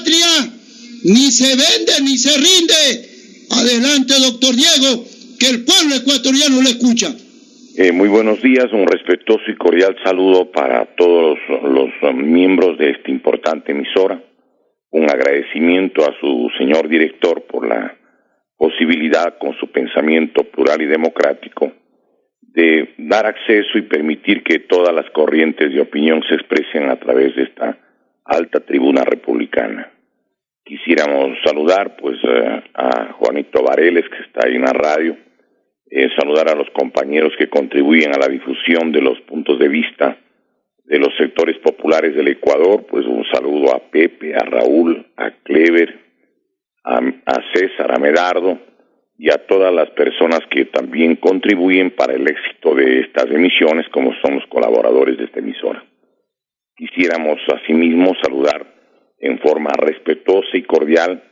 patria ni se vende ni se rinde. Adelante, doctor Diego, que el pueblo ecuatoriano le escucha. Muy buenos días, un respetuoso y cordial saludo para todos los miembros de esta importante emisora. Un agradecimiento a su señor director por la posibilidad, con su pensamiento plural y democrático, de dar acceso y permitir que todas las corrientes de opinión se expresen a través de esta alta tribuna republicana. Quisiéramos saludar a Juanito Vareles, que está ahí en la radio, saludar a los compañeros que contribuyen a la difusión de los puntos de vista de los sectores populares del Ecuador, pues un saludo a Pepe, a Raúl, a Clever, a César, a Medardo y a todas las personas que también contribuyen para el éxito de estas emisiones, como son los colaboradores de esta emisora. Quisiéramos asimismo saludar en forma respetuosa y cordial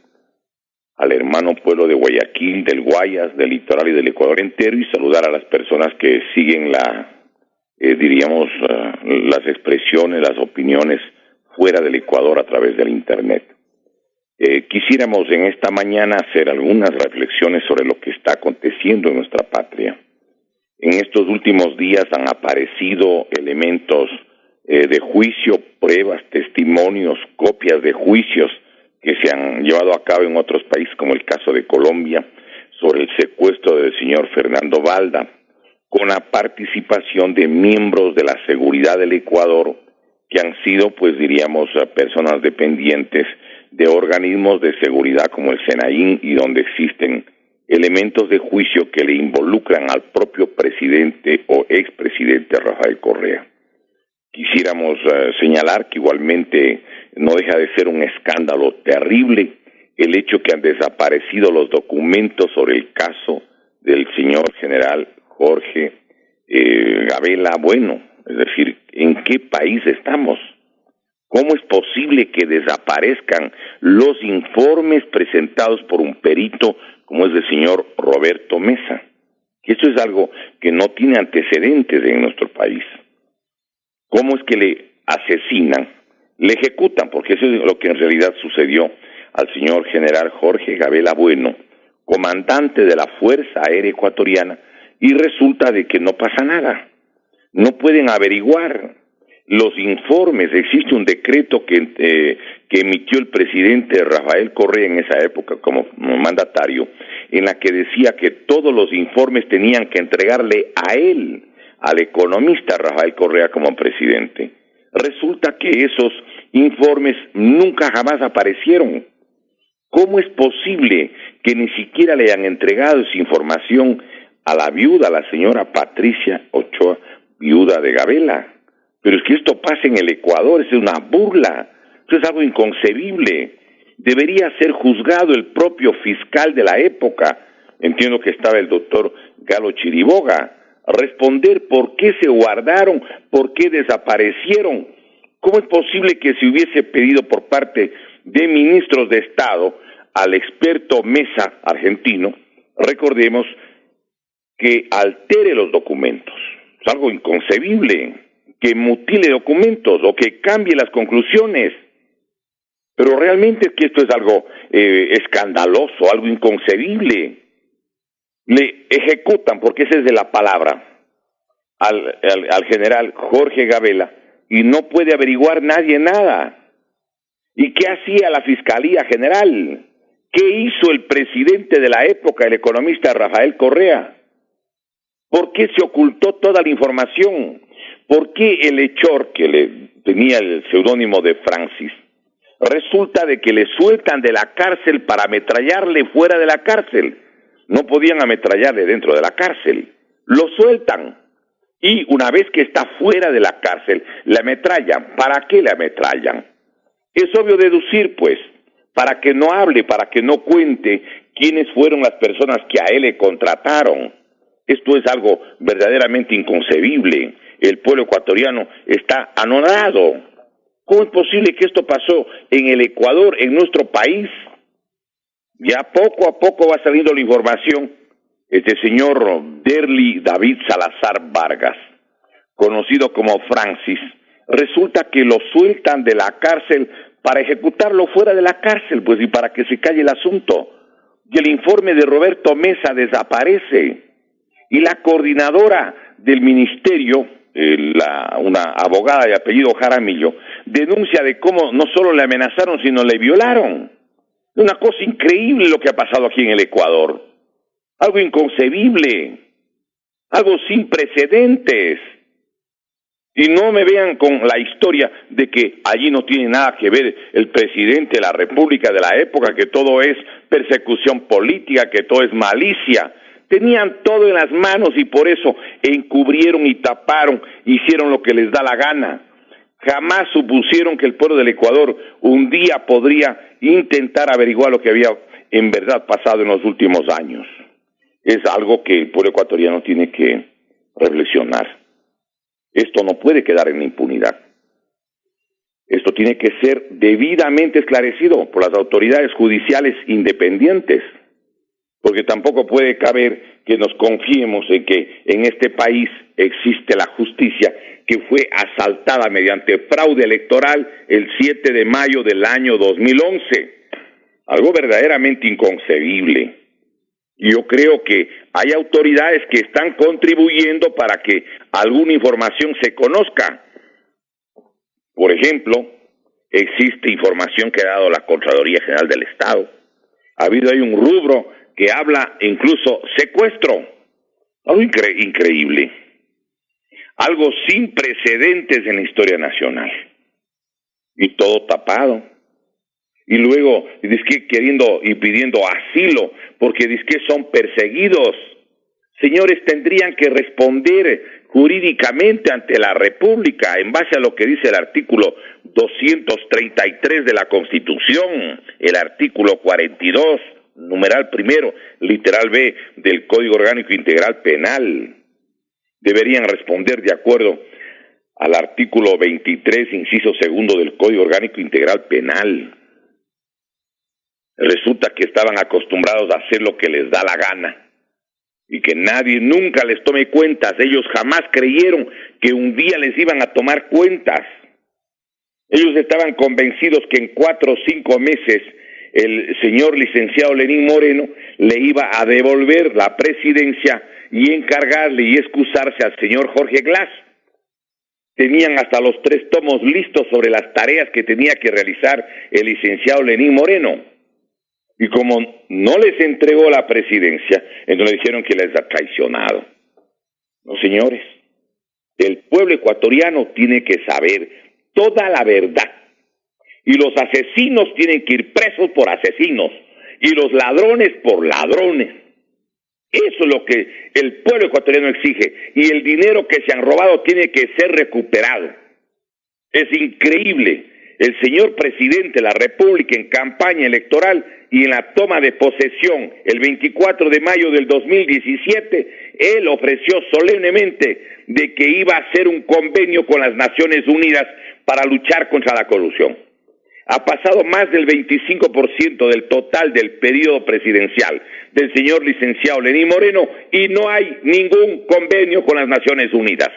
al hermano pueblo de Guayaquil, del Guayas, del litoral y del Ecuador entero, y saludar a las personas que siguen las expresiones, las opiniones fuera del Ecuador a través del Internet. Quisiéramos en esta mañana hacer algunas reflexiones sobre lo que está aconteciendo en nuestra patria. En estos últimos días han aparecido elementos de juicio, pruebas, testimonios, copias de juicios que se han llevado a cabo en otros países, como el caso de Colombia, sobre el secuestro del señor Fernando Balda, con la participación de miembros de la seguridad del Ecuador, que han sido, personas dependientes de organismos de seguridad como el SENAIN, y donde existen elementos de juicio que le involucran al propio presidente o expresidente Rafael Correa. Quisiéramos señalar que igualmente no deja de ser un escándalo terrible el hecho que han desaparecido los documentos sobre el caso del señor general Jorge Gabela Bueno. Es decir, ¿en qué país estamos? ¿Cómo es posible que desaparezcan los informes presentados por un perito como es el señor Roberto Mesa? Que esto es algo que no tiene antecedentes en nuestro país. ¿Cómo es que le asesinan, le ejecutan? Porque eso es lo que en realidad sucedió al señor general Jorge Gabela Bueno, comandante de la Fuerza Aérea Ecuatoriana, y resulta de que no pasa nada. No pueden averiguar los informes. Existe un decreto que emitió el presidente Rafael Correa en esa época como mandatario, en la que decía que todos los informes tenían que entregarle a él, al economista Rafael Correa, como presidente. Resulta que esos informes nunca jamás aparecieron. ¿Cómo es posible que ni siquiera le hayan entregado esa información a la viuda, a la señora Patricia Ochoa, viuda de Gabela? Pero es que esto pasa en el Ecuador, es una burla, esto es algo inconcebible. Debería ser juzgado el propio fiscal de la época, entiendo que estaba el doctor Galo Chiriboga, responder por qué se guardaron, por qué desaparecieron. ¿Cómo es posible que se hubiese pedido por parte de ministros de Estado al experto Mesa, argentino, recordemos, que altere los documentos? Es algo inconcebible, que mutile documentos o que cambie las conclusiones. Pero realmente es que esto es algo escandaloso, algo inconcebible. Le ejecutan, porque esa es de la palabra, al general Jorge Gabela, y no puede averiguar nadie nada. ¿Y qué hacía la Fiscalía General? ¿Qué hizo el presidente de la época, el economista Rafael Correa? ¿Por qué se ocultó toda la información? ¿Por qué el hechor, que le tenía el seudónimo de Francis, resulta de que le sueltan de la cárcel para ametrallarle fuera de la cárcel? No podían ametrallarle dentro de la cárcel, lo sueltan, y una vez que está fuera de la cárcel, le ametrallan. ¿Para qué le ametrallan? Es obvio deducir, pues, para que no hable, para que no cuente quiénes fueron las personas que a él le contrataron. Esto es algo verdaderamente inconcebible. El pueblo ecuatoriano está anonadado. ¿Cómo es posible que esto pasó en el Ecuador, en nuestro país? Ya poco a poco va saliendo la información. Este señor Derli David Salazar Vargas, conocido como Francis, resulta que lo sueltan de la cárcel para ejecutarlo fuera de la cárcel, pues, y para que se calle el asunto. Y el informe de Roberto Mesa desaparece. Y la coordinadora del ministerio, una abogada de apellido Jaramillo, denuncia de cómo no solo le amenazaron, sino le violaron. Una cosa increíble lo que ha pasado aquí en el Ecuador. Algo inconcebible. Algo sin precedentes. Y no me vean con la historia de que allí no tiene nada que ver el presidente de la República de la época, que todo es persecución política, que todo es malicia. Tenían todo en las manos y por eso encubrieron y taparon, hicieron lo que les da la gana. Jamás supusieron que el pueblo del Ecuador un día podría intentar averiguar lo que había en verdad pasado en los últimos años. Es algo que el pueblo ecuatoriano tiene que reflexionar. Esto no puede quedar en la impunidad. Esto tiene que ser debidamente esclarecido por las autoridades judiciales independientes, porque tampoco puede caber que nos confiemos en que en este país existe la justicia que fue asaltada mediante fraude electoral el 7 de mayo del año 2011. Algo verdaderamente inconcebible. Yo creo que hay autoridades que están contribuyendo para que alguna información se conozca. Por ejemplo, existe información que ha dado la Contraloría General del Estado. Ha habido ahí un rubro que habla incluso secuestro. Algo increíble. Algo sin precedentes en la historia nacional. Y todo tapado. Y luego, dizque queriendo y pidiendo asilo, porque dizque son perseguidos. Señores, tendrían que responder jurídicamente ante la República, en base a lo que dice el artículo 233 de la Constitución, el artículo 42, numeral primero, literal B, del Código Orgánico Integral Penal. Deberían responder de acuerdo al artículo 23, inciso segundo del Código Orgánico Integral Penal. Resulta que estaban acostumbrados a hacer lo que les da la gana y que nadie nunca les tome cuentas. Ellos jamás creyeron que un día les iban a tomar cuentas. Ellos estaban convencidos que en 4 o 5 meses el señor licenciado Lenín Moreno le iba a devolver la presidencia y encargarle y excusarse al señor Jorge Glass. Tenían hasta los 3 tomos listos sobre las tareas que tenía que realizar el licenciado Lenín Moreno. Y como no les entregó la presidencia, entonces dijeron que les ha traicionado. No, señores, el pueblo ecuatoriano tiene que saber toda la verdad. Y los asesinos tienen que ir presos por asesinos. Y los ladrones por ladrones. Eso es lo que el pueblo ecuatoriano exige. Y el dinero que se han robado tiene que ser recuperado. Es increíble. El señor presidente de la República en campaña electoral y en la toma de posesión el 24 de mayo del 2017, él ofreció solemnemente de que iba a hacer un convenio con las Naciones Unidas para luchar contra la corrupción. Ha pasado más del 25% del total del periodo presidencial del señor licenciado Lenín Moreno y no hay ningún convenio con las Naciones Unidas.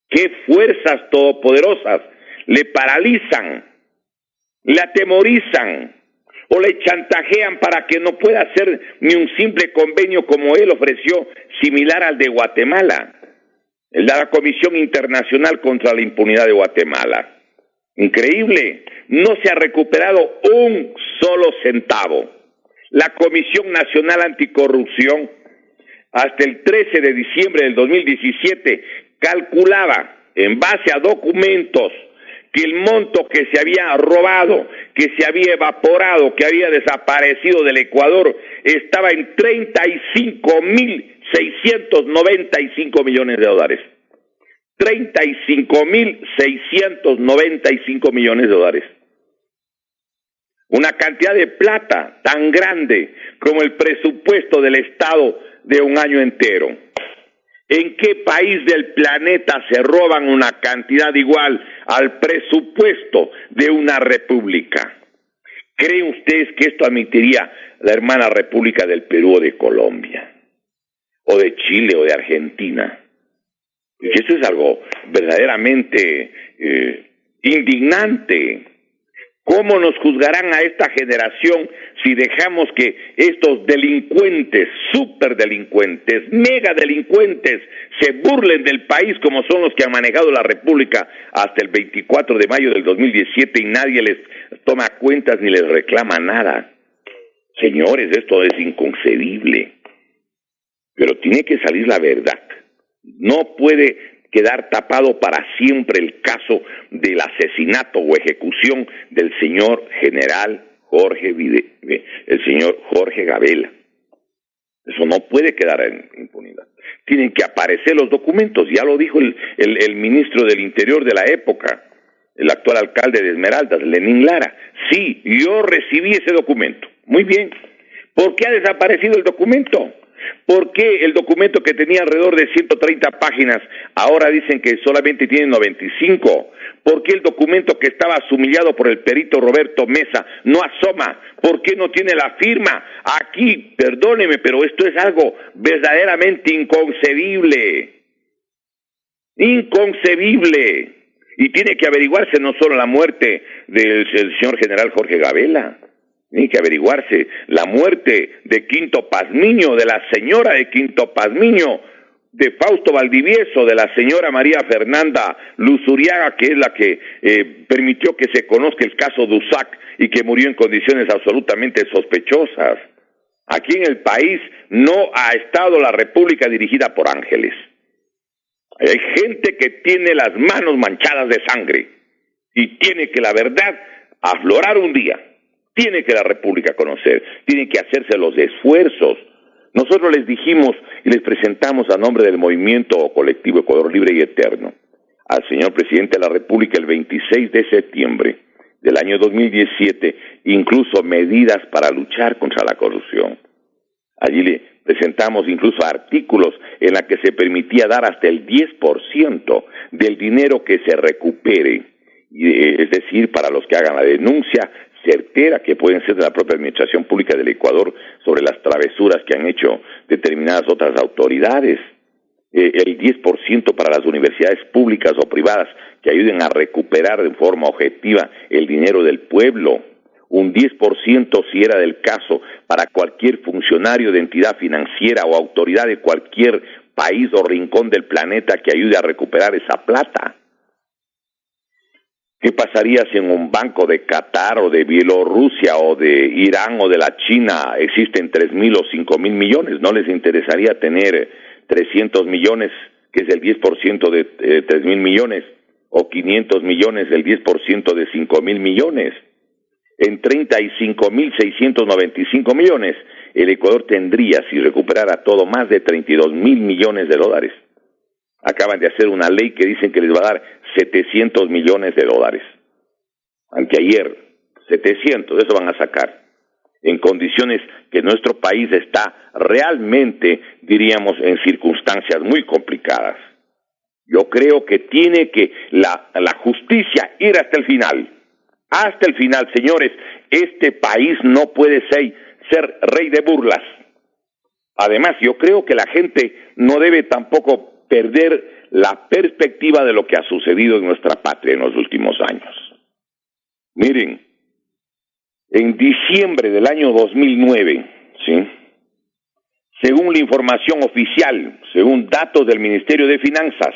¿Qué fuerzas todopoderosas le paralizan, le atemorizan o le chantajean para que no pueda hacer ni un simple convenio como él ofreció, similar al de Guatemala, el de la Comisión Internacional contra la Impunidad de Guatemala? Increíble, no se ha recuperado un solo centavo. La Comisión Nacional Anticorrupción, hasta el 13 de diciembre del 2017, calculaba, en base a documentos, que el monto que se había robado, que se había evaporado, que había desaparecido del Ecuador, estaba en 35.695 millones de dólares. 35.695 millones de dólares. Una cantidad de plata tan grande como el presupuesto del Estado de un año entero. ¿En qué país del planeta se roban una cantidad igual al presupuesto de una república? ¿Creen ustedes que esto admitiría la hermana República del Perú o de Colombia? ¿O de Chile o de Argentina? Porque eso es algo verdaderamente indignante. ¿Cómo nos juzgarán a esta generación si dejamos que estos delincuentes, superdelincuentes, megadelincuentes, se burlen del país como son los que han manejado la República hasta el 24 de mayo del 2017 y nadie les toma cuentas ni les reclama nada? Señores, esto es inconcebible. Pero tiene que salir la verdad. No puede quedar tapado para siempre el caso del asesinato o ejecución del señor general el señor Jorge Gabela. Eso no puede quedar en impunidad. Tienen que aparecer los documentos, ya lo dijo el ministro del Interior de la época, el actual alcalde de Esmeraldas, Lenín Lara. Sí, yo recibí ese documento. Muy bien. ¿Por qué ha desaparecido el documento? ¿Por qué el documento que tenía alrededor de 130 páginas ahora dicen que solamente tiene 95? ¿Por qué el documento que estaba sumillado por el perito Roberto Mesa no asoma? ¿Por qué no tiene la firma? Aquí, perdóneme, pero esto es algo verdaderamente inconcebible. Inconcebible. Y tiene que averiguarse no solo la muerte del señor general Jorge Gabela, tiene que averiguarse la muerte de Quinto Pazmiño, de la señora de Quinto Pazmiño, de Fausto Valdivieso, de la señora María Fernanda Luzuriaga, que es la que permitió que se conozca el caso de USAC y que murió en condiciones absolutamente sospechosas. Aquí en el país no ha estado la República dirigida por ángeles. Hay gente que tiene las manos manchadas de sangre y tiene que la verdad aflorar un día. Tiene que la República conocer, tiene que hacerse los esfuerzos. Nosotros les dijimos y les presentamos a nombre del Movimiento Colectivo Ecuador Libre y Eterno al señor presidente de la República el 26 de septiembre del año 2017, incluso medidas para luchar contra la corrupción. Allí le presentamos incluso artículos en la que se permitía dar hasta el 10% del dinero que se recupere, es decir, para los que hagan la denuncia certera, que pueden ser de la propia Administración Pública del Ecuador, sobre las travesuras que han hecho determinadas otras autoridades. El 10% para las universidades públicas o privadas que ayuden a recuperar de forma objetiva el dinero del pueblo. Un 10%, si era del caso, para cualquier funcionario de entidad financiera o autoridad de cualquier país o rincón del planeta que ayude a recuperar esa plata. ¿Qué pasaría si en un banco de Qatar o de Bielorrusia o de Irán o de la China existen 3.000 o 5.000 millones? ¿No les interesaría tener 300 millones, que es el 10% de 3.000 millones, o 500 millones, el 10% de 5.000 millones? En 35.695 millones, el Ecuador tendría, si recuperara todo, más de 32.000 millones de dólares. Acaban de hacer una ley que dicen que les va a dar 700 millones de dólares. Anteayer, 700, eso van a sacar. En condiciones que nuestro país está realmente, diríamos, en circunstancias muy complicadas. Yo creo que tiene que la justicia ir hasta el final. Hasta el final, señores. Este país no puede ser rey de burlas. Además, yo creo que la gente no debe tampoco perder la perspectiva de lo que ha sucedido en nuestra patria en los últimos años. Miren, en diciembre del año 2009, ¿sí?, según la información oficial, según datos del Ministerio de Finanzas,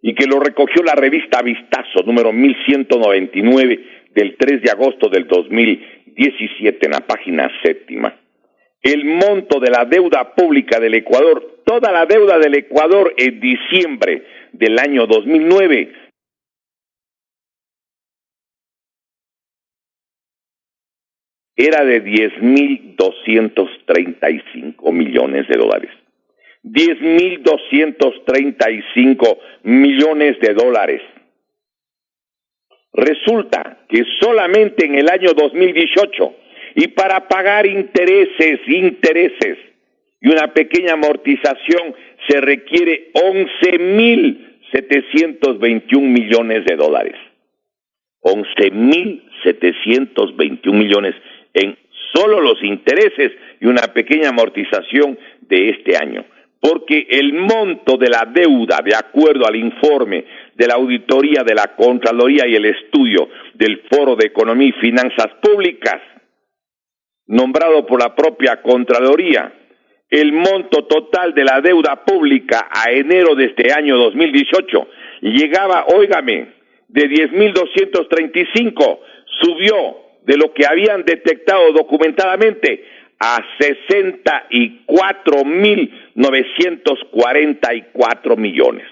y que lo recogió la revista Vistazo, número 1199, del 3 de agosto del 2017, en la página 7ª, el monto de la deuda pública del Ecuador, toda la deuda del Ecuador en diciembre del año 2009, era de 10.235 millones de dólares. 10.235 millones de dólares. Resulta que solamente en el año 2018, y para pagar intereses y una pequeña amortización, se requiere 11.721 millones de dólares. 11.721 millones en solo los intereses y una pequeña amortización de este año. porque el monto de la deuda, de acuerdo al informe de la auditoría de la Contraloría y el estudio del Foro de Economía y Finanzas Públicas, nombrado por la propia Contraloría, el monto total de la deuda pública a enero de este año 2018 llegaba, óigame, de 10.235, subió de lo que habían detectado documentadamente a 64.944 millones.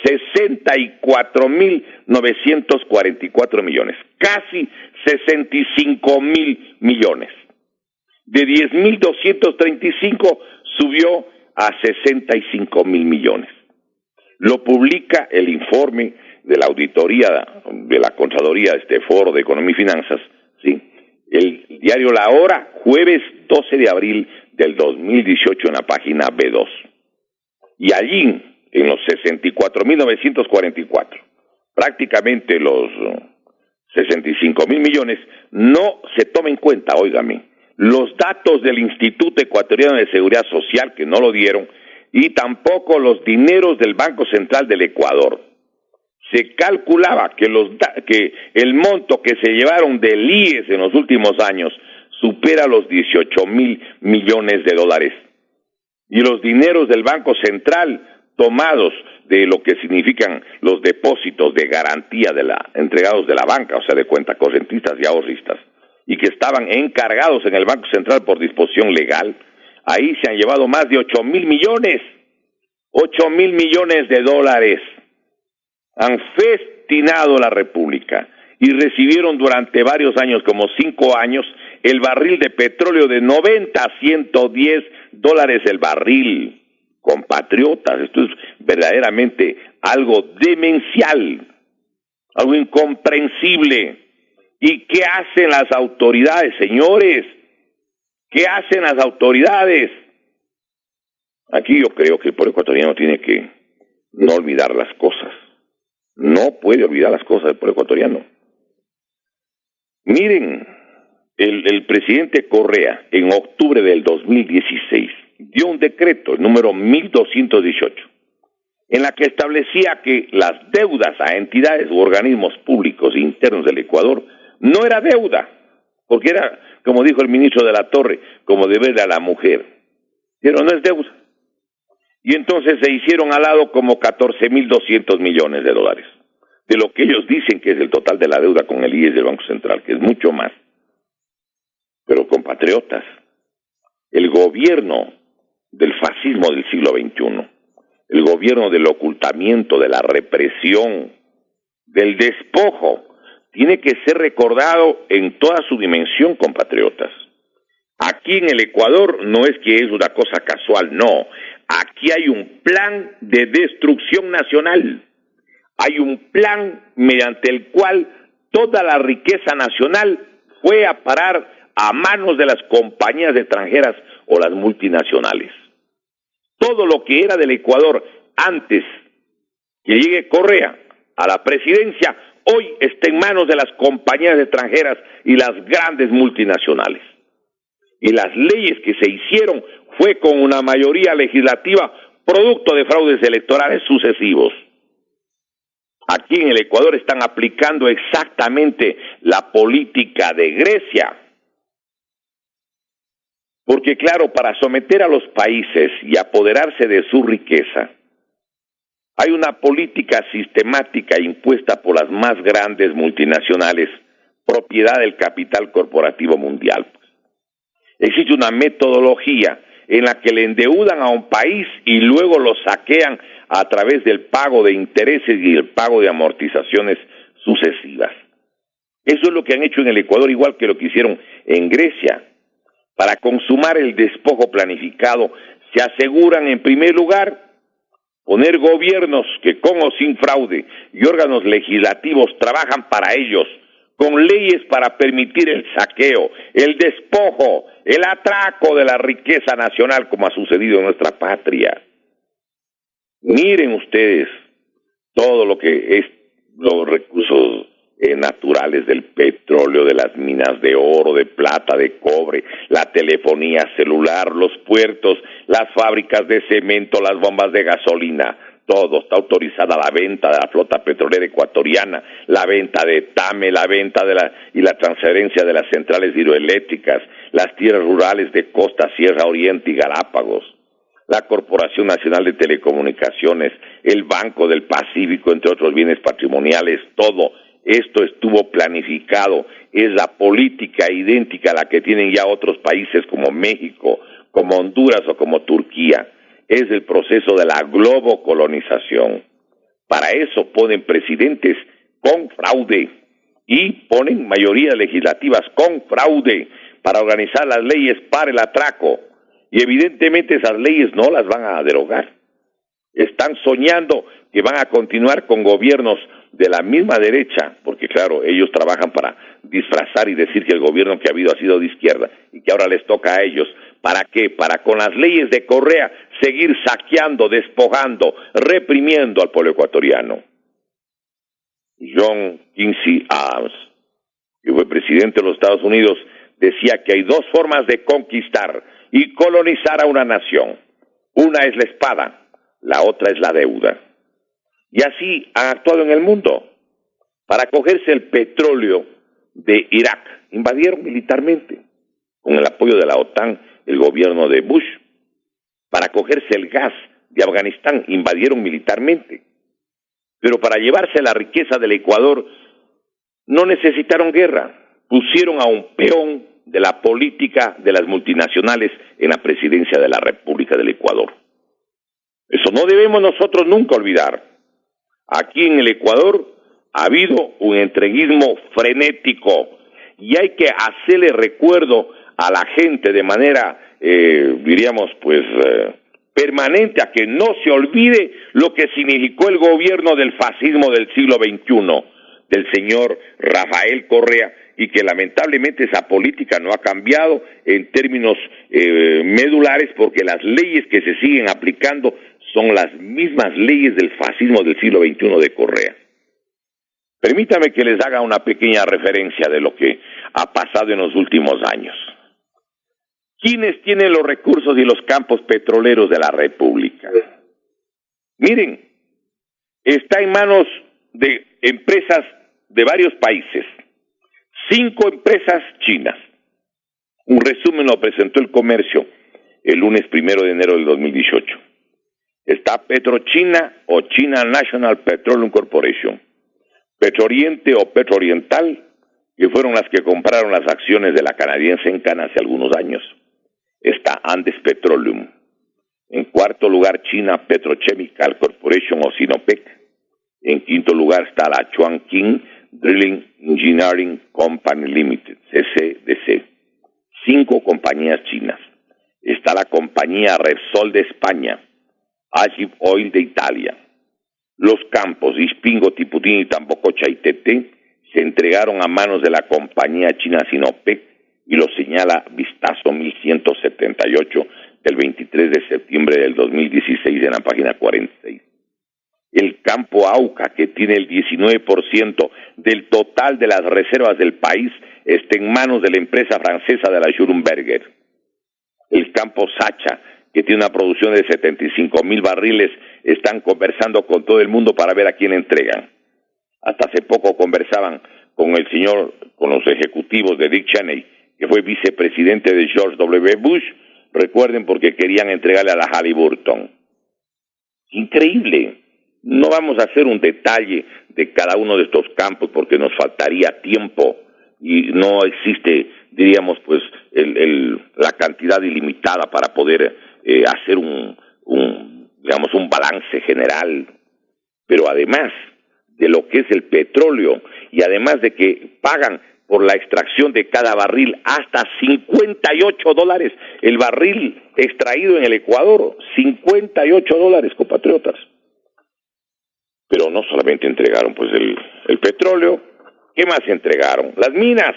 64.944 millones, casi 65.000 millones. De 10.235 subió a 65.000 millones. Lo publica el informe de la auditoría de la Contraloría de este Foro de Economía y Finanzas, ¿sí? El diario La Hora, jueves 12 de abril del 2018 en la página B2. Y allí, en los 64.944, prácticamente los 65.000 millones, no se toma en cuenta, óigame, los datos del Instituto Ecuatoriano de Seguridad Social, que no lo dieron, y tampoco los dineros del Banco Central del Ecuador. Se calculaba que el monto que se llevaron del IES en los últimos años supera los 18.000 millones de dólares. Y los dineros del Banco Central tomados de lo que significan los depósitos de garantía entregados de la banca, o sea, de cuentacorrentistas y ahorristas, y que estaban encargados en el Banco Central por disposición legal, ahí se han llevado más de 8.000 millones, 8.000 millones de dólares. Han festinado la República y recibieron durante varios años, como 5 años, el barril de petróleo de 90 a 110 dólares el barril. Compatriotas, esto es verdaderamente algo demencial, algo incomprensible. ¿Y qué hacen las autoridades, señores? ¿Qué hacen las autoridades? Aquí yo creo que el pueblo ecuatoriano tiene que no olvidar las cosas. No puede olvidar las cosas del pueblo ecuatoriano. Miren, el presidente Correa, en octubre del 2016, dio un decreto, el número 1218, en la que establecía que las deudas a entidades u organismos públicos internos del Ecuador no era deuda, porque era, como dijo el ministro de la Torre, como deber a la mujer, pero no es deuda. Y entonces se hicieron al lado como 14.200 millones de dólares, de lo que ellos dicen que es el total de la deuda con el IES del Banco Central, que es mucho más. Pero compatriotas, el gobierno del fascismo del siglo XXI, el gobierno del ocultamiento, de la represión, del despojo, tiene que ser recordado en toda su dimensión, compatriotas. Aquí en el Ecuador no es que es una cosa casual, no. Aquí hay un plan de destrucción nacional. Hay un plan mediante el cual toda la riqueza nacional fue a parar a manos de las compañías extranjeras o las multinacionales. Todo lo que era del Ecuador antes que llegue Correa a la presidencia, hoy está en manos de las compañías extranjeras y las grandes multinacionales. Y las leyes que se hicieron fue con una mayoría legislativa producto de fraudes electorales sucesivos. Aquí en el Ecuador están aplicando exactamente la política de Grecia. Porque claro, para someter a los países y apoderarse de su riqueza, hay una política sistemática impuesta por las más grandes multinacionales, propiedad del capital corporativo mundial. Existe una metodología en la que le endeudan a un país y luego lo saquean a través del pago de intereses y el pago de amortizaciones sucesivas. Eso es lo que han hecho en el Ecuador, igual que lo que hicieron en Grecia. Para consumar el despojo planificado, se aseguran en primer lugar poner gobiernos que con o sin fraude y órganos legislativos trabajan para ellos, con leyes para permitir el saqueo, el despojo, el atraco de la riqueza nacional, como ha sucedido en nuestra patria. Miren ustedes todo lo que es los recursos naturales del petróleo, de las minas de oro, de plata, de cobre, la telefonía celular, los puertos, las fábricas de cemento, las bombas de gasolina. Todo está autorizada la venta de la flota petrolera ecuatoriana, la venta de TAME, la venta y la transferencia de las centrales hidroeléctricas, las tierras rurales de Costa, Sierra Oriente y Galápagos, la Corporación Nacional de Telecomunicaciones, el Banco del Pacífico, entre otros bienes patrimoniales, todo esto estuvo planificado. Es la política idéntica a la que tienen ya otros países como México, como Honduras o como Turquía. Es el proceso de la globocolonización. Para eso ponen presidentes con fraude y ponen mayorías legislativas con fraude para organizar las leyes para el atraco. Y evidentemente esas leyes no las van a derogar. Están soñando que van a continuar con gobiernos de la misma derecha, porque claro, ellos trabajan para disfrazar y decir que el gobierno que ha habido ha sido de izquierda y que ahora les toca a ellos. ¿Para qué? Para con las leyes de Correa seguir saqueando, despojando, reprimiendo al pueblo ecuatoriano. John Quincy Adams, que fue presidente de los Estados Unidos, decía que hay dos formas de conquistar y colonizar a una nación. Una es la espada, la otra es la deuda. Y así han actuado en el mundo. Para cogerse el petróleo de Irak, invadieron militarmente, con el apoyo de la OTAN, el gobierno de Bush. Para cogerse el gas de Afganistán, invadieron militarmente. Pero para llevarse la riqueza del Ecuador, no necesitaron guerra. Pusieron a un peón de la política de las multinacionales en la presidencia de la República del Ecuador. Eso no debemos nosotros nunca olvidar. Aquí en el Ecuador ha habido un entreguismo frenético y hay que hacerle recuerdo a la gente de manera, permanente, a que no se olvide lo que significó el gobierno del fascismo del siglo XXI, del señor Rafael Correa, y que lamentablemente esa política no ha cambiado en términos medulares, porque las leyes que se siguen aplicando son las mismas leyes del fascismo del siglo XXI de Correa. Permítame que les haga una pequeña referencia de lo que ha pasado en los últimos años. ¿Quiénes tienen los recursos y los campos petroleros de la República? Miren, está en manos de empresas de varios países. 5 empresas chinas. Un resumen lo presentó el Comercio el lunes 1 de enero del 2018. Está PetroChina o China National Petroleum Corporation, PetroOriente o PetroOriental, que fueron las que compraron las acciones de la canadiense Encan hace algunos años. Está Andes Petroleum. En cuarto lugar, China Petrochemical Corporation o Sinopec. En quinto lugar está la Chongqing Drilling Engineering Company Limited, CCDC. 5 compañías chinas. Está la compañía Repsol de España, Agip Oil de Italia. Los campos Ispingo, Tiputín y Tambococha y Tete se entregaron a manos de la compañía china Sinopec y lo señala Vistazo 1178 del 23 de septiembre del 2016 en la página 46. El campo Auca, que tiene el 19% del total de las reservas del país, está en manos de la empresa francesa de la Schlumberger. El campo Sacha, que tiene una producción de 75,000 barriles, están conversando con todo el mundo para ver a quién entregan. Hasta hace poco conversaban con los ejecutivos de Dick Cheney, que fue vicepresidente de George W. Bush, recuerden, porque querían entregarle a la Halliburton. Increíble. No vamos a hacer un detalle de cada uno de estos campos porque nos faltaría tiempo y no existe, diríamos, pues, la cantidad ilimitada para poder hacer un balance general. Pero además de lo que es el petróleo y además de que pagan por la extracción de cada barril hasta $58 el barril extraído en el Ecuador, $58, compatriotas. Pero no solamente entregaron pues el petróleo, ¿qué más entregaron? Las minas.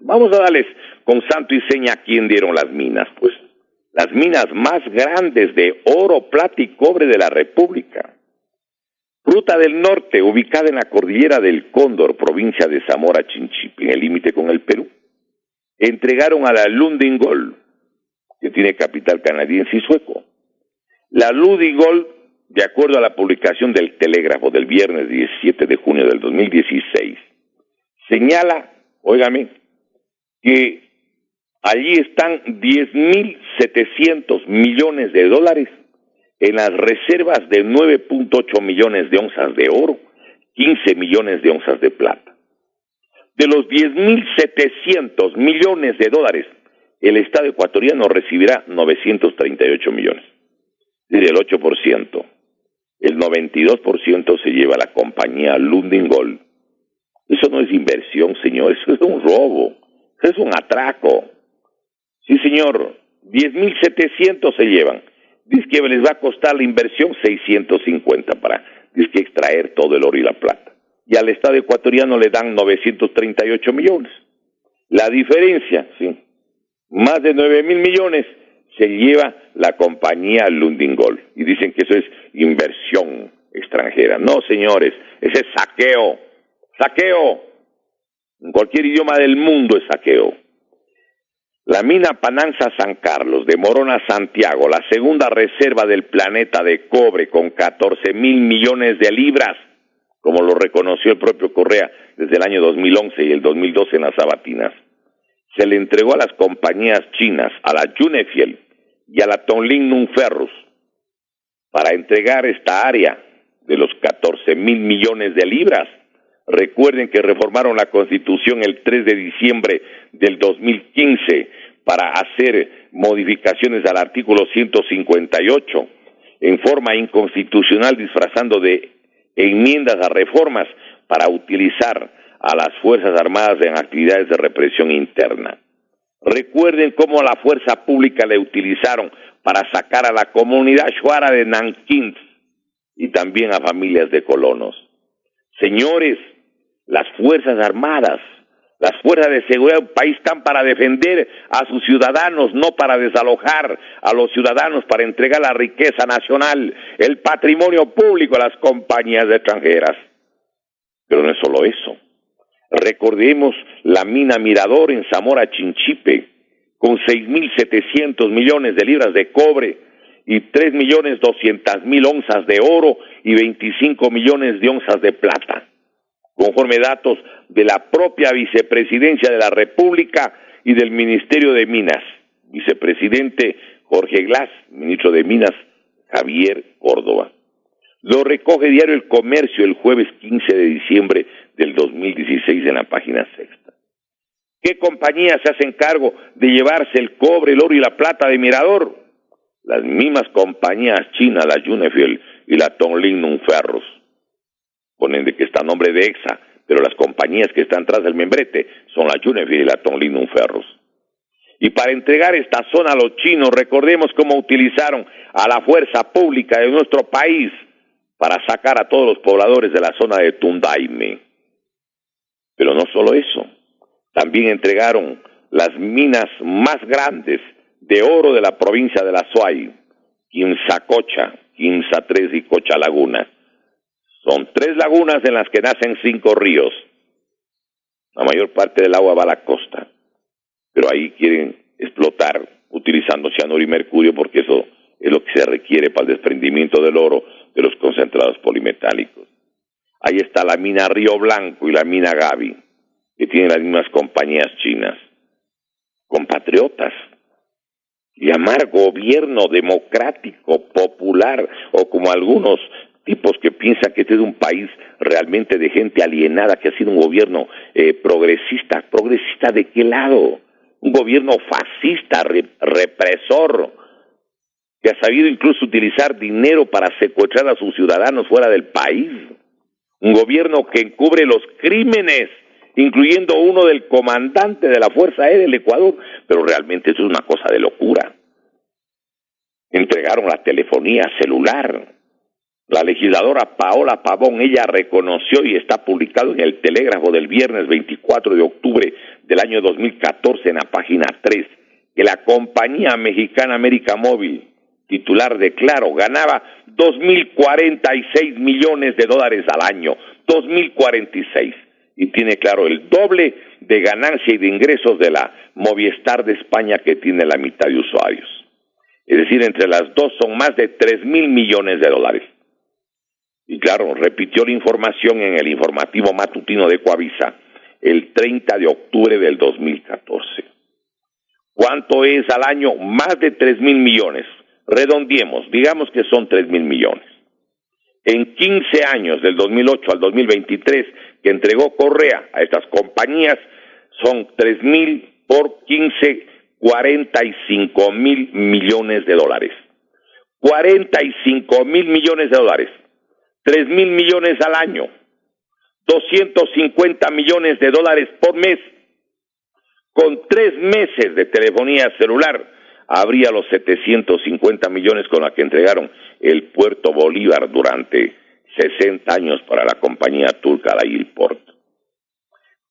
Vamos a darles con santo y seña a quién dieron las minas, pues las minas más grandes de oro, plata y cobre de la República. Ruta del Norte, ubicada en la cordillera del Cóndor, provincia de Zamora Chinchipe, en el límite con el Perú. Entregaron a la Lundin Gold, que tiene capital canadiense y sueco. La Lundin Gold, de acuerdo a la publicación del Telégrafo del viernes 17 de junio del 2016, señala, óigame, que allí están 10.700 millones de dólares en las reservas de 9.8 millones de onzas de oro, 15 millones de onzas de plata. De los 10.700 millones de dólares, el Estado ecuatoriano recibirá 938 millones. Del 8%, el 92% se lleva la compañía Lundin Gold. Eso no es inversión, señor, eso es un robo, eso es un atraco. Sí, señor, 10.700 se llevan. Dice que les va a costar la inversión 650 para extraer todo el oro y la plata. Y al Estado ecuatoriano le dan 938 millones. La diferencia, sí, más de 9.000 millones se lleva la compañía Lundin Gold. Y dicen que eso es inversión extranjera. No, señores, ese es saqueo. Saqueo. En cualquier idioma del mundo es saqueo. La mina Pananza San Carlos de Morona Santiago, la segunda reserva del planeta de cobre con 14.000 millones de libras, como lo reconoció el propio Correa desde el año 2011 y el 2012 en las Sabatinas, se le entregó a las compañías chinas, a la Junefiel y a la Tonglin Nunferrus, para entregar esta área de los 14.000 millones de libras. Recuerden que reformaron la Constitución el 3 de diciembre del 2015 para hacer modificaciones al artículo 158 en forma inconstitucional, disfrazando de enmiendas a reformas para utilizar a las Fuerzas Armadas en actividades de represión interna. Recuerden cómo a la fuerza pública le utilizaron para sacar a la comunidad shuara de Nankín y también a familias de colonos. Señores, las Fuerzas Armadas, las fuerzas de seguridad del país están para defender a sus ciudadanos, no para desalojar a los ciudadanos, para entregar la riqueza nacional, el patrimonio público a las compañías extranjeras. Pero no es solo eso. Recordemos la mina Mirador en Zamora Chinchipe, con 6.700 millones de libras de cobre y 3.200.000 onzas de oro y 25 millones de onzas de plata, conforme datos de la propia Vicepresidencia de la República y del Ministerio de Minas. Vicepresidente Jorge Glass, ministro de Minas Javier Córdoba. Lo recoge Diario El Comercio el jueves 15 de diciembre del 2016 en la página sexta. ¿Qué compañías se hacen cargo de llevarse el cobre, el oro y la plata de Mirador? Las mismas compañías chinas, la Junefiel y la Tonglin Nunferrus. Ponen de que está a nombre de EXA, pero las compañías que están tras del membrete son la Junefiel y la Tonglin Nunferrus. Y para entregar esta zona a los chinos, recordemos cómo utilizaron a la fuerza pública de nuestro país para sacar a todos los pobladores de la zona de Tundaime. Pero no solo eso, también entregaron las minas más grandes de oro de la provincia de la Suay, Quimsacocha, Quimsa 3 y Cocha Laguna. Son 3 lagunas en las que nacen 5 ríos. La mayor parte del agua va a la costa, pero ahí quieren explotar utilizando cianuro y mercurio porque eso es lo que se requiere para el desprendimiento del oro de los concentrados polimetálicos. Ahí está la mina Río Blanco y la mina Gaby, que tienen las mismas compañías chinas. Compatriotas, llamar gobierno democrático, popular, o como algunos tipos que piensan que este es un país realmente de gente alienada, que ha sido un gobierno progresista. ¿Progresista de qué lado? Un gobierno fascista, represor, que ha sabido incluso utilizar dinero para secuestrar a sus ciudadanos fuera del país. Un gobierno que encubre los crímenes, incluyendo uno del comandante de la Fuerza Aérea del Ecuador, pero realmente eso es una cosa de locura. Entregaron la telefonía celular. La legisladora Paola Pavón, ella reconoció, y está publicado en el Telégrafo del viernes 24 de octubre del año 2014 en la página 3, que la compañía mexicana América Móvil, titular de Claro, ganaba 2.046 millones de dólares al año, 2.046. Y tiene, claro, el doble de ganancia y de ingresos de la Movistar de España, que tiene la mitad de usuarios. Es decir, entre las dos son más de 3.000 millones de dólares. Y claro, repitió la información en el informativo matutino de Coavisa el 30 de octubre del 2014. ¿Cuánto es al año? Más de 3.000 millones. Redondiemos, digamos que son 3.000 millones. En 15 años, del 2008 al 2023, que entregó Correa a estas compañías, son 3.000 por 15, 45.000 millones de dólares. 45.000 millones de dólares. 3.000 millones al año. 250 millones de dólares por mes. Con 3 meses de telefonía celular, habría los 750 millones con la que entregaron el Puerto Bolívar durante 60 años para la compañía turca la Yilport.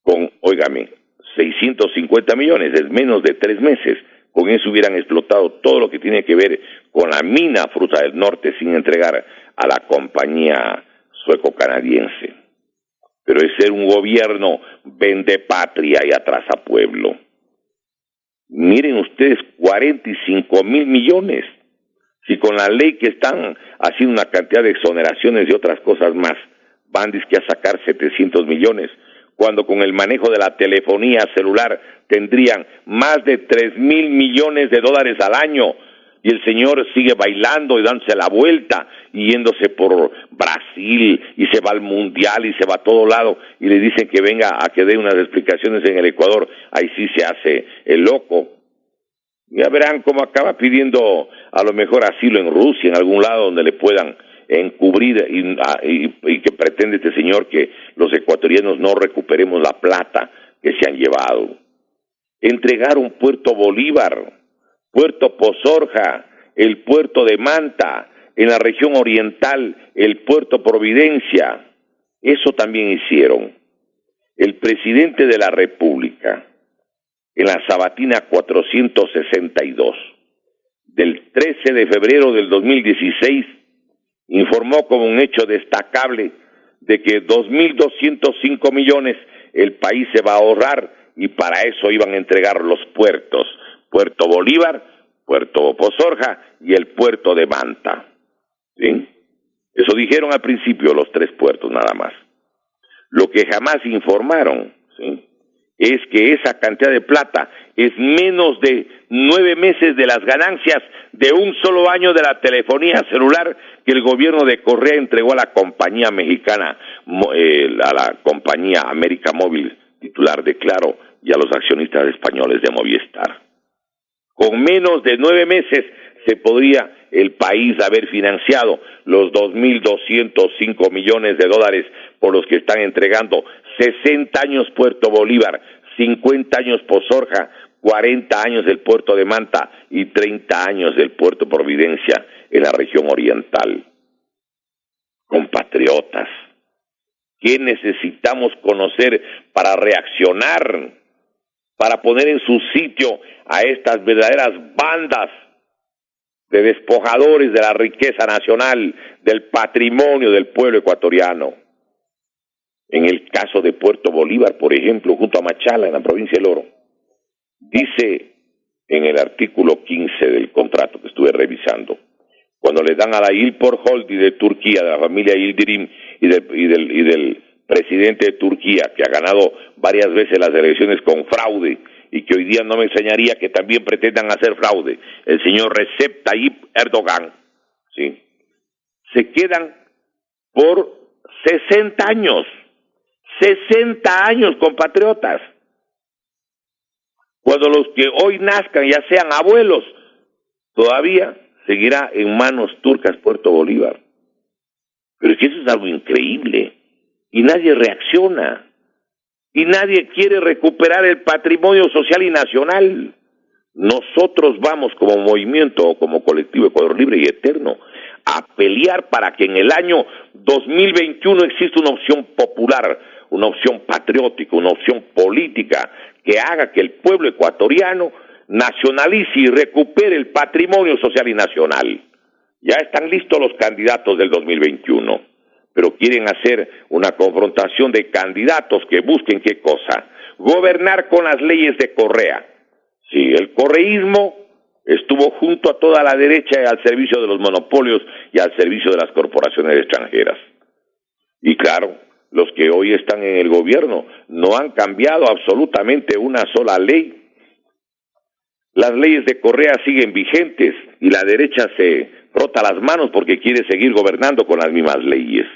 Con, óigame, 650 millones, es menos de 3 meses. Con eso hubieran explotado todo lo que tiene que ver con la mina Fruta del Norte sin entregar a la compañía sueco-canadiense. Pero es ser un gobierno vendepatria y atrasa pueblo. Miren ustedes, 45.000 millones. Si con la ley que están haciendo una cantidad de exoneraciones y otras cosas más, van dizque a sacar 700 millones, cuando con el manejo de la telefonía celular tendrían más de 3.000 millones de dólares al año, y el señor sigue bailando y dándose la vuelta y yéndose por Brasil y se va al Mundial y se va a todo lado y le dicen que venga a que dé unas explicaciones en el Ecuador. Ahí sí se hace el loco. Ya verán cómo acaba pidiendo a lo mejor asilo en Rusia, en algún lado donde le puedan encubrir y que pretende este señor que los ecuatorianos no recuperemos la plata que se han llevado. Entregaron Puerto Bolívar, Puerto Pozorja, el puerto de Manta, en la región oriental, el puerto Providencia. Eso también hicieron. El presidente de la República, en la Sabatina 462, del 13 de febrero del 2016, informó como un hecho destacable de que 2.205 millones el país se va a ahorrar y para eso iban a entregar los puertos. Puerto Bolívar, Puerto Pozorja y el puerto de Manta. ¿Sí? Eso dijeron al principio los 3 puertos nada más. Lo que jamás informaron, ¿sí?, es que esa cantidad de plata es menos de 9 meses de las ganancias de un solo año de la telefonía celular que el gobierno de Correa entregó a la compañía mexicana, a la compañía América Móvil, titular de Claro, y a los accionistas españoles de Movistar. Con menos de 9 meses se podría el país haber financiado los 2.205 millones de dólares por los que están entregando 60 años Puerto Bolívar, 50 años Pozorja, 40 años del puerto de Manta y 30 años del puerto Providencia en la región oriental. Compatriotas, ¿qué necesitamos conocer para reaccionar? Para poner en su sitio a estas verdaderas bandas de despojadores de la riqueza nacional, del patrimonio del pueblo ecuatoriano. En el caso de Puerto Bolívar, por ejemplo, junto a Machala, en la provincia del Oro, dice en el artículo 15 del contrato que estuve revisando, cuando le dan a la Yilport Holding de Turquía, de la familia Yildirim y del presidente de Turquía, que ha ganado varias veces las elecciones con fraude y que hoy día no me extrañaría que también pretendan hacer fraude, el señor Recep Tayyip Erdogan, ¿sí?, se quedan por 60 años. 60 años, compatriotas. Cuando los que hoy nazcan ya sean abuelos, todavía seguirá en manos turcas Puerto Bolívar. Pero es que eso es algo increíble. Y nadie reacciona. Y nadie quiere recuperar el patrimonio social y nacional. Nosotros vamos como movimiento o como colectivo Ecuador Libre y Eterno a pelear para que en el año 2021 exista una opción popular, una opción patriótica, una opción política que haga que el pueblo ecuatoriano nacionalice y recupere el patrimonio social y nacional. Ya están listos los candidatos del 2021, pero quieren hacer una confrontación de candidatos que busquen ¿qué cosa? Gobernar con las leyes de Correa. Sí, el correísmo estuvo junto a toda la derecha al servicio de los monopolios y al servicio de las corporaciones extranjeras. Y claro, los que hoy están en el gobierno no han cambiado absolutamente una sola ley. Las leyes de Correa siguen vigentes y la derecha se frota las manos porque quiere seguir gobernando con las mismas leyes.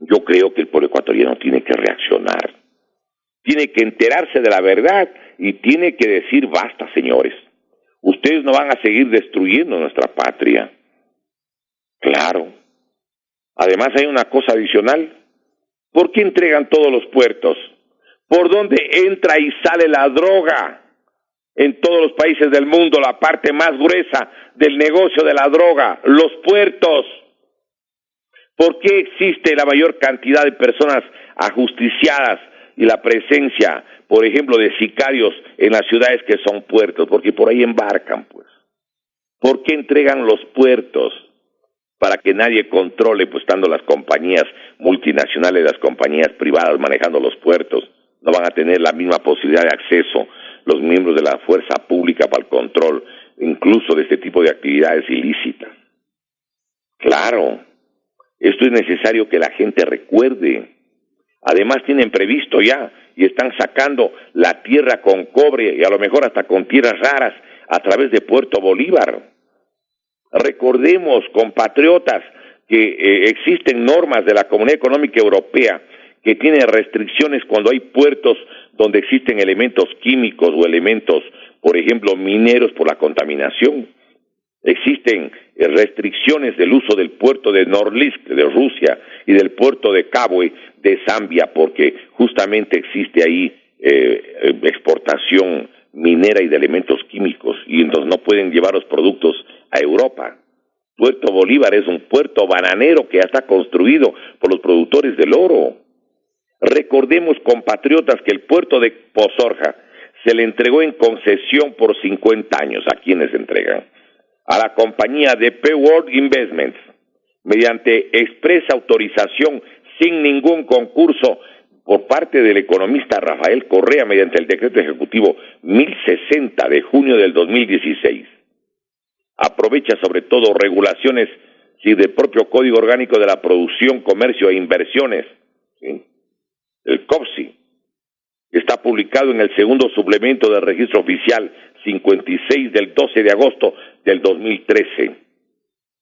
Yo creo que el pueblo ecuatoriano tiene que reaccionar, tiene que enterarse de la verdad y tiene que decir basta, señores. Ustedes no van a seguir destruyendo nuestra patria. Claro. Además hay una cosa adicional. ¿Por qué entregan todos los puertos? ¿Por dónde entra y sale la droga? En todos los países del mundo, la parte más gruesa del negocio de la droga, los puertos. ¿Por qué existe la mayor cantidad de personas ajusticiadas y la presencia, por ejemplo, de sicarios en las ciudades que son puertos? Porque por ahí embarcan, pues. ¿Por qué entregan los puertos? Para que nadie controle, pues estando las compañías multinacionales, las compañías privadas manejando los puertos, no van a tener la misma posibilidad de acceso los miembros de la fuerza pública para el control, incluso de este tipo de actividades ilícitas. Claro, esto es necesario que la gente recuerde. Además tienen previsto ya y están sacando la tierra con cobre y a lo mejor hasta con tierras raras a través de Puerto Bolívar. Recordemos, compatriotas, que existen normas de la Comunidad Económica Europea que tienen restricciones cuando hay puertos donde existen elementos químicos o elementos, por ejemplo, mineros por la contaminación. Existen restricciones del uso del puerto de Norilsk de Rusia y del puerto de Kabwe de Zambia porque justamente existe ahí exportación minera y de elementos químicos y entonces no pueden llevar los productos a Europa. Puerto Bolívar es un puerto bananero que ya está construido por los productores del oro. Recordemos, compatriotas, que el puerto de Pozorja se le entregó en concesión por 50 años. ¿A quiénes se entregan? A la compañía DP World Investments, mediante expresa autorización sin ningún concurso por parte del economista Rafael Correa, mediante el decreto ejecutivo 1060 de junio del 2016. Aprovecha sobre todo regulaciones del propio Código Orgánico de la Producción, Comercio e Inversiones, ¿sí? El COPSI, está publicado en el segundo suplemento del registro oficial 56 del 12 de agosto del 2013.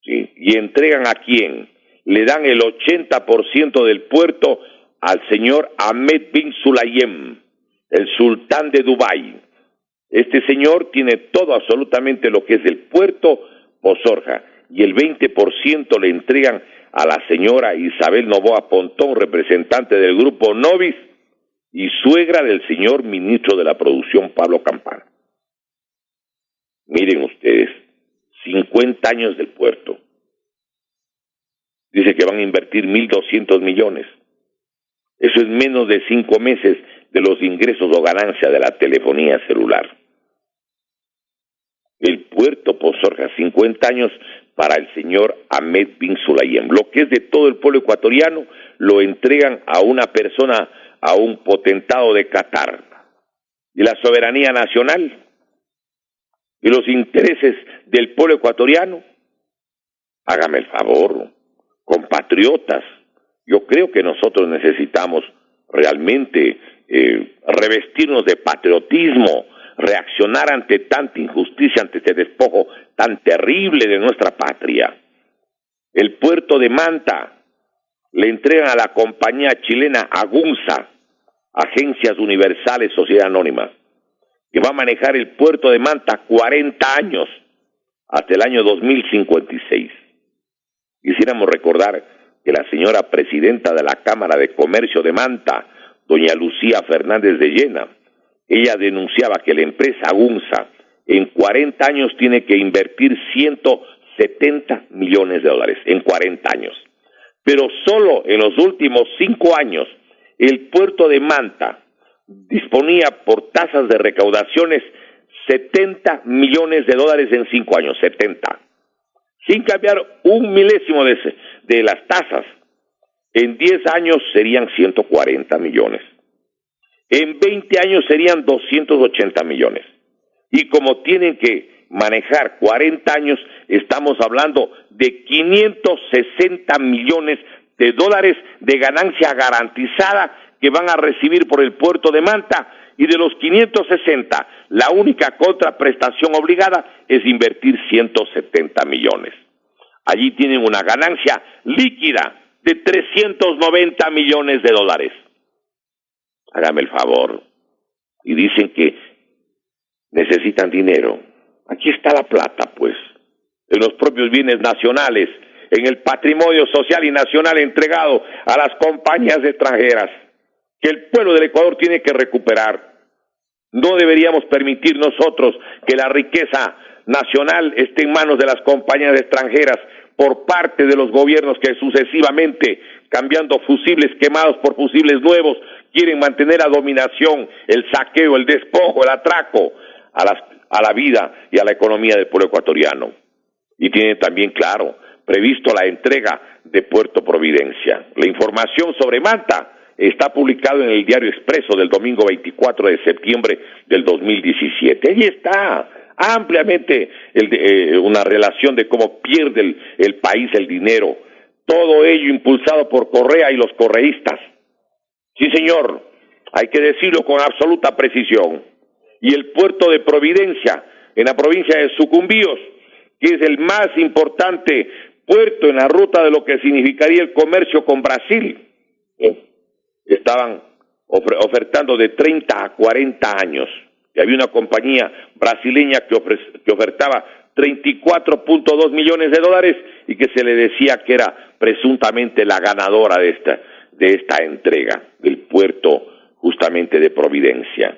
¿Sí? Y entregan ¿a quién? Le dan el 80% del puerto al señor Ahmed bin Sulayem, el sultán de Dubái. Este señor tiene todo, absolutamente lo que es el puerto Pozorja, y el 20% le entregan a la señora Isabel Noboa Pontón, representante del grupo Novis y suegra del señor ministro de la Producción, Pablo Campana. Miren ustedes, 50 años del puerto. Dice que van a invertir 1.200 millones. Eso es menos de 5 meses de los ingresos o ganancia de la telefonía celular. El puerto Pozorja, 50 años para el señor Ahmed bin Sulayem. Lo que es de todo el pueblo ecuatoriano lo entregan a una persona, a un potentado de Qatar. Y la soberanía nacional y los intereses del pueblo ecuatoriano. Hágame el favor, compatriotas. Yo creo que nosotros necesitamos realmente revestirnos de patriotismo, reaccionar ante tanta injusticia, ante este despojo tan terrible de nuestra patria. El puerto de Manta le entregan a la compañía chilena Agunza, Agencias Universales Sociedad Anónima, que va a manejar el puerto de Manta 40 años, hasta el año 2056. Quisiéramos recordar que la señora presidenta de la Cámara de Comercio de Manta, doña Lucía Fernández de Llena, ella denunciaba que la empresa Agunza en 40 años tiene que invertir 170 millones de dólares, en 40 años. Pero solo en los últimos 5 años, el puerto de Manta disponía por tasas de recaudaciones 70 millones de dólares en 5 años, 70. sin cambiar un milésimo de las tasas. En 10 años serían 140 millones. En 20 años serían 280 millones. Y como tienen que manejar 40 años, estamos hablando de 560 millones de dólares de ganancia garantizada que van a recibir por el puerto de Manta, y de los 560, la única contraprestación obligada es invertir 170 millones. Allí tienen una ganancia líquida de 390 millones de dólares. Hágame el favor. Y dicen que necesitan dinero. Aquí está la plata, pues, en los propios bienes nacionales, en el patrimonio social y nacional entregado a las compañías extranjeras, que el pueblo del Ecuador tiene que recuperar. No deberíamos permitir nosotros que la riqueza nacional esté en manos de las compañías extranjeras por parte de los gobiernos que sucesivamente, cambiando fusibles quemados por fusibles nuevos, quieren mantener la dominación, el saqueo, el despojo, el atraco a la vida y a la economía del pueblo ecuatoriano. Y tienen también, claro, previsto la entrega de Puerto Providencia. La información sobre Manta está publicado en el Diario Expreso del domingo 24 de septiembre del 2017. Allí está ampliamente una relación de cómo pierde el país el dinero. Todo ello impulsado por Correa y los correístas. Sí, señor, hay que decirlo con absoluta precisión. Y el puerto de Providencia, en la provincia de Sucumbíos, que es el más importante puerto en la ruta de lo que significaría el comercio con Brasil, estaban ofertando de 30 a 40 años. Y había una compañía brasileña que ofertaba 34.2 millones de dólares y que se le decía que era presuntamente la ganadora de esta entrega del puerto justamente de Providencia.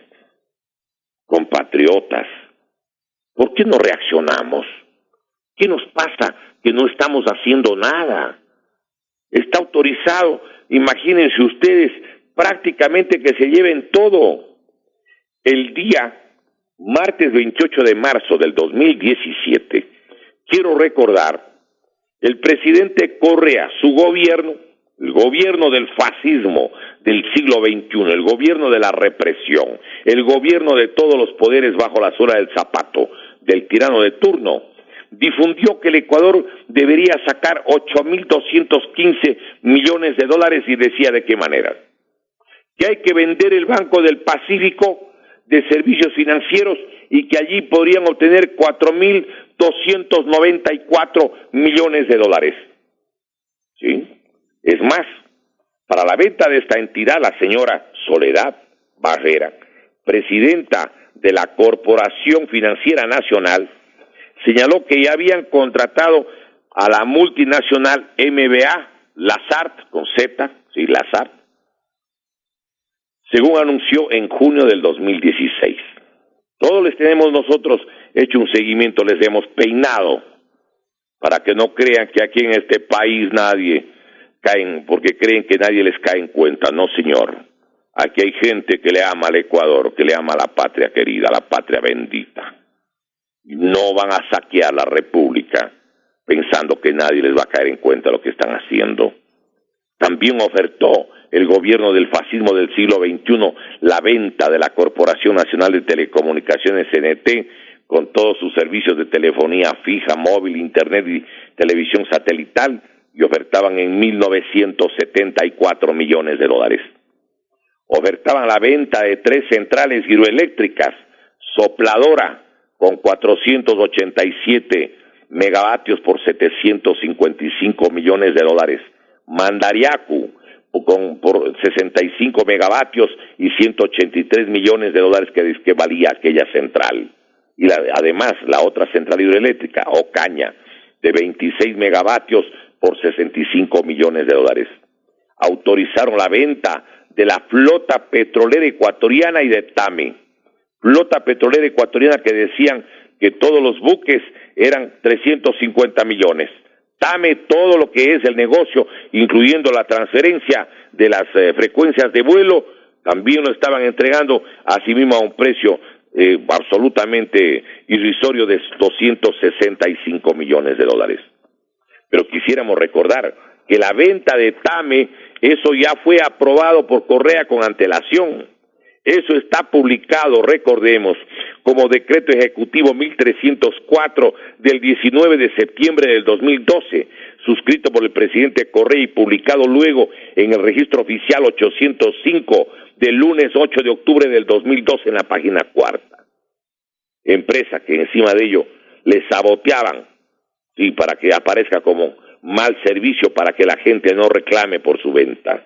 Compatriotas, ¿por qué no reaccionamos? ¿Qué nos pasa que no estamos haciendo nada? Está autorizado, imagínense ustedes, prácticamente que se lleven todo. El día martes 28 de marzo del 2017, quiero recordar, el presidente Correa, su gobierno, el gobierno del fascismo del siglo XXI, el gobierno de la represión, el gobierno de todos los poderes bajo la suela del zapato, del tirano de turno, difundió que el Ecuador debería sacar 8.215 millones de dólares y decía de qué manera. Que hay que vender el Banco del Pacífico de servicios financieros y que allí podrían obtener 4.294 millones de dólares. ¿Sí? Es más, para la venta de esta entidad, la señora Soledad Barrera, presidenta de la Corporación Financiera Nacional, señaló que ya habían contratado a la multinacional MBA, Lazard, con Z, sí, Lazard, según anunció en junio del 2016. Todos les tenemos nosotros hecho un seguimiento, les hemos peinado, para que no crean que aquí en este país nadie caen, porque creen que nadie les cae en cuenta. No, señor. Aquí hay gente que le ama al Ecuador, que le ama a la patria querida, a la patria bendita. No van a saquear la República pensando que nadie les va a caer en cuenta lo que están haciendo. También ofertó el gobierno del fascismo del siglo XXI la venta de la Corporación Nacional de Telecomunicaciones CNT con todos sus servicios de telefonía fija, móvil, internet y televisión satelital, y ofertaban en 1.974 millones de dólares. Ofertaban la venta de 3 centrales hidroeléctricas, Sopladora, con 487 megavatios por 755 millones de dólares, Mandariacu, por 65 megavatios y 183 millones de dólares que valía aquella central. Y además la otra central hidroeléctrica, Ocaña, de 26 megavatios por 65 millones de dólares. Autorizaron la venta de la flota petrolera ecuatoriana y de TAME. Flota petrolera ecuatoriana que decían que todos los buques eran 350 millones. TAME, todo lo que es el negocio, incluyendo la transferencia de las frecuencias de vuelo, también lo estaban entregando asimismo a un precio absolutamente irrisorio de 265 millones de dólares. Pero quisiéramos recordar que la venta de TAME, eso ya fue aprobado por Correa con antelación. Eso está publicado, recordemos, como decreto ejecutivo 1304 del 19 de septiembre del 2012, suscrito por el presidente Correa y publicado luego en el registro oficial 805 del lunes 8 de octubre del 2012 en la página 4. Empresa que encima de ello le saboteaban, sí, para que aparezca como mal servicio para que la gente no reclame por su venta.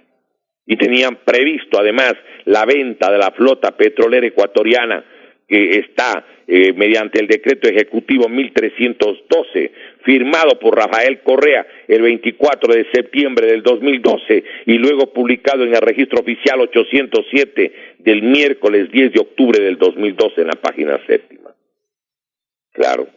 Y tenían previsto además la venta de la flota petrolera ecuatoriana que está mediante el decreto ejecutivo 1312, firmado por Rafael Correa el 24 de septiembre del 2012 y luego publicado en el registro oficial 807 del miércoles 10 de octubre del 2012 en la página 7. Claro,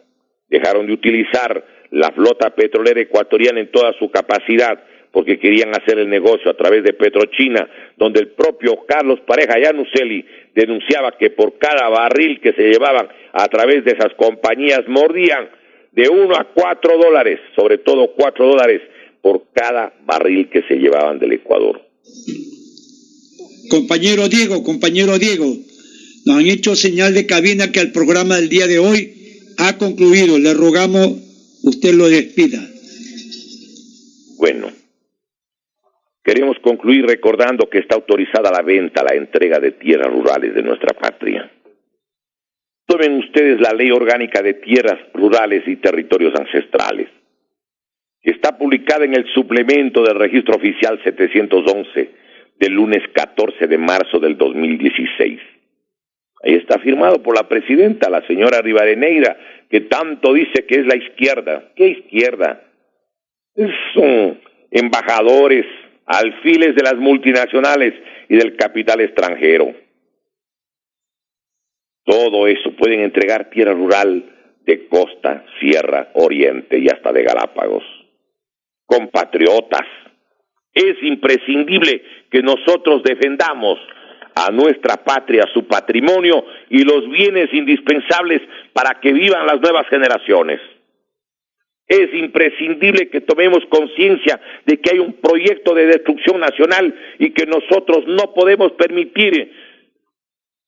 dejaron de utilizar la flota petrolera ecuatoriana en toda su capacidad porque querían hacer el negocio a través de Petrochina, donde el propio Carlos Pareja Llanuselli denunciaba que por cada barril que se llevaban a través de esas compañías mordían de $1 a $4, sobre todo $4 por cada barril que se llevaban del Ecuador. Compañero Diego, nos han hecho señal de cabina que el programa del día de hoy ha concluido. Le rogamos usted lo despida. Bueno, queremos concluir recordando que está autorizada la venta, la entrega de tierras rurales de nuestra patria. Tomen ustedes la Ley Orgánica de Tierras Rurales y Territorios Ancestrales, que está publicada en el suplemento del Registro Oficial 711 del lunes 14 de marzo del 2016. Ahí está firmado por la presidenta, la señora Rivadeneira, que tanto dice que es la izquierda. ¿Qué izquierda? Son embajadores, alfiles de las multinacionales y del capital extranjero. Todo eso pueden entregar tierra rural de costa, sierra, oriente y hasta de Galápagos. Compatriotas, es imprescindible que nosotros defendamos a nuestra patria, su patrimonio y los bienes indispensables para que vivan las nuevas generaciones. Es imprescindible que tomemos conciencia de que hay un proyecto de destrucción nacional y que nosotros no podemos permitir,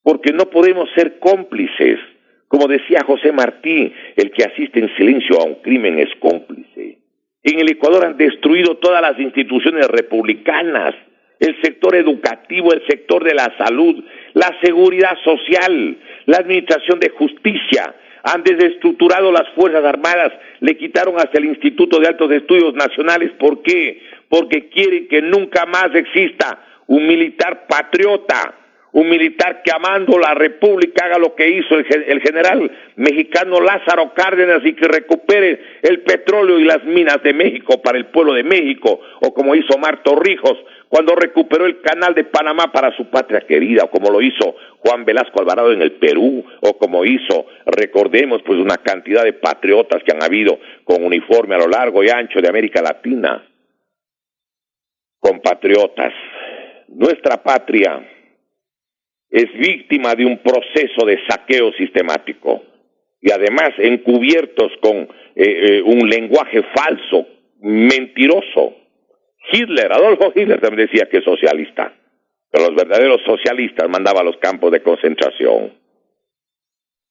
porque no podemos ser cómplices. Como decía José Martí, el que asiste en silencio a un crimen es cómplice. En el Ecuador han destruido todas las instituciones republicanas, el sector educativo, el sector de la salud, la seguridad social, la administración de justicia. Han desestructurado las Fuerzas Armadas, le quitaron hasta el Instituto de Altos Estudios Nacionales. ¿Por qué? Porque quieren que nunca más exista un militar patriota, un militar que amando la República haga lo que hizo el general mexicano Lázaro Cárdenas y que recupere el petróleo y las minas de México para el pueblo de México, o como hizo Omar Torrijos cuando recuperó el canal de Panamá para su patria querida, o como lo hizo Juan Velasco Alvarado en el Perú, o como hizo, recordemos, pues una cantidad de patriotas que han habido con uniforme a lo largo y ancho de América Latina. Compatriotas, nuestra patria es víctima de un proceso de saqueo sistemático y además encubiertos con un lenguaje falso, mentiroso. Adolfo Hitler también decía que es socialista, pero los verdaderos socialistas mandaban a los campos de concentración.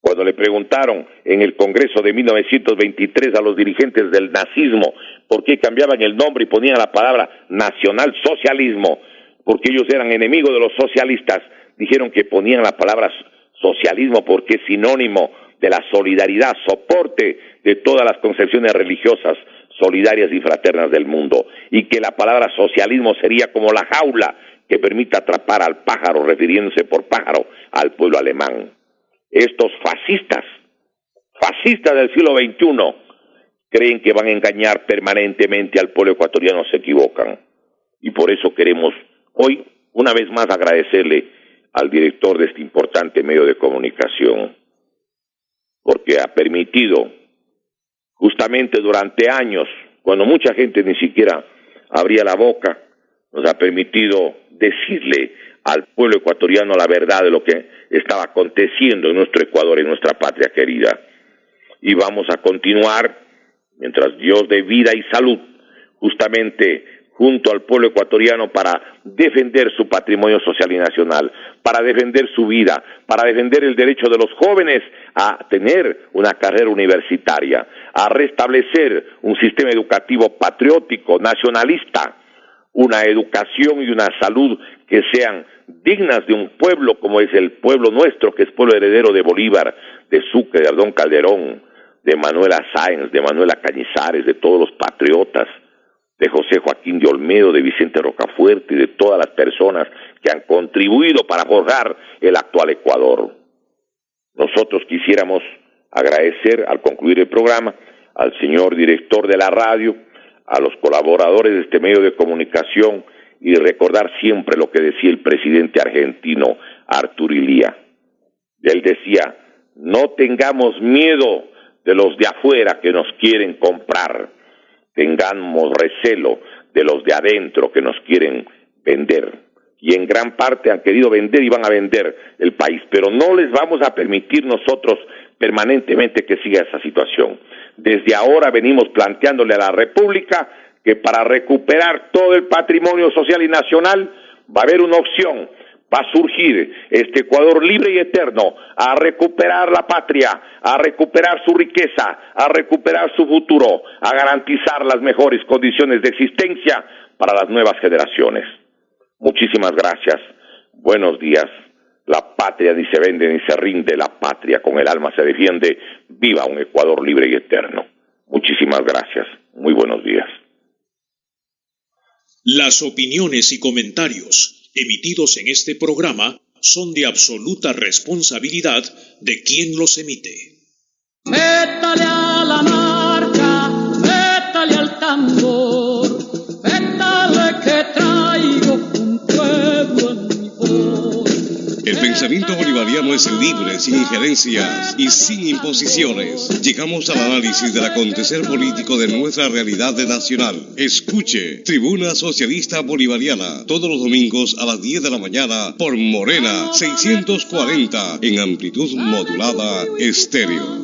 Cuando le preguntaron en el Congreso de 1923 a los dirigentes del nazismo por qué cambiaban el nombre y ponían la palabra nacionalsocialismo, porque ellos eran enemigos de los socialistas, dijeron que ponían la palabra socialismo porque es sinónimo de la solidaridad, soporte de todas las concepciones religiosas solidarias y fraternas del mundo, y que la palabra socialismo sería como la jaula que permite atrapar al pájaro, refiriéndose por pájaro al pueblo alemán. Estos fascistas del siglo XXI, creen que van a engañar permanentemente al pueblo ecuatoriano, se equivocan. Y por eso queremos hoy, una vez más, agradecerle al director de este importante medio de comunicación, porque ha permitido, justamente durante años, cuando mucha gente ni siquiera abría la boca, nos ha permitido decirle al pueblo ecuatoriano la verdad de lo que estaba aconteciendo en nuestro Ecuador, en nuestra patria querida. Y vamos a continuar mientras Dios dé vida y salud, justamente junto al pueblo ecuatoriano para defender su patrimonio social y nacional, para defender su vida, para defender el derecho de los jóvenes a tener una carrera universitaria, a restablecer un sistema educativo patriótico, nacionalista, una educación y una salud que sean dignas de un pueblo como es el pueblo nuestro, que es pueblo heredero de Bolívar, de Sucre, de Abdón Calderón, de Manuela Sáenz, de Manuela Cañizares, de todos los patriotas, de José Joaquín de Olmedo, de Vicente Rocafuerte y de todas las personas que han contribuido para forjar el actual Ecuador. Nosotros quisiéramos agradecer al concluir el programa al señor director de la radio, a los colaboradores de este medio de comunicación y recordar siempre lo que decía el presidente argentino Arturo Illia. Él decía, no tengamos miedo de los de afuera que nos quieren comprar, tengamos recelo de los de adentro que nos quieren vender. Y en gran parte han querido vender y van a vender el país, pero no les vamos a permitir nosotros permanentemente que siga esa situación. Desde ahora venimos planteándole a la República que para recuperar todo el patrimonio social y nacional va a haber una opción, va a surgir este Ecuador libre y eterno a recuperar la patria, a recuperar su riqueza, a recuperar su futuro, a garantizar las mejores condiciones de existencia para las nuevas generaciones. Muchísimas gracias, buenos días. La patria ni se vende ni se rinde, la patria con el alma se defiende. Viva un Ecuador libre y eterno. Muchísimas gracias, muy buenos días. Las opiniones y comentarios emitidos en este programa son de absoluta responsabilidad de quien los emite. Métale a la marcha, métale al tambor, métale que traigo un pueblo en mi voz. El pensamiento bolivariano es libre, sin injerencias y sin imposiciones. Llegamos al análisis del acontecer político de nuestra realidad nacional. Escuche Tribuna Socialista Bolivariana todos los domingos a las 10 de la mañana por Morena 640 en amplitud modulada estéreo.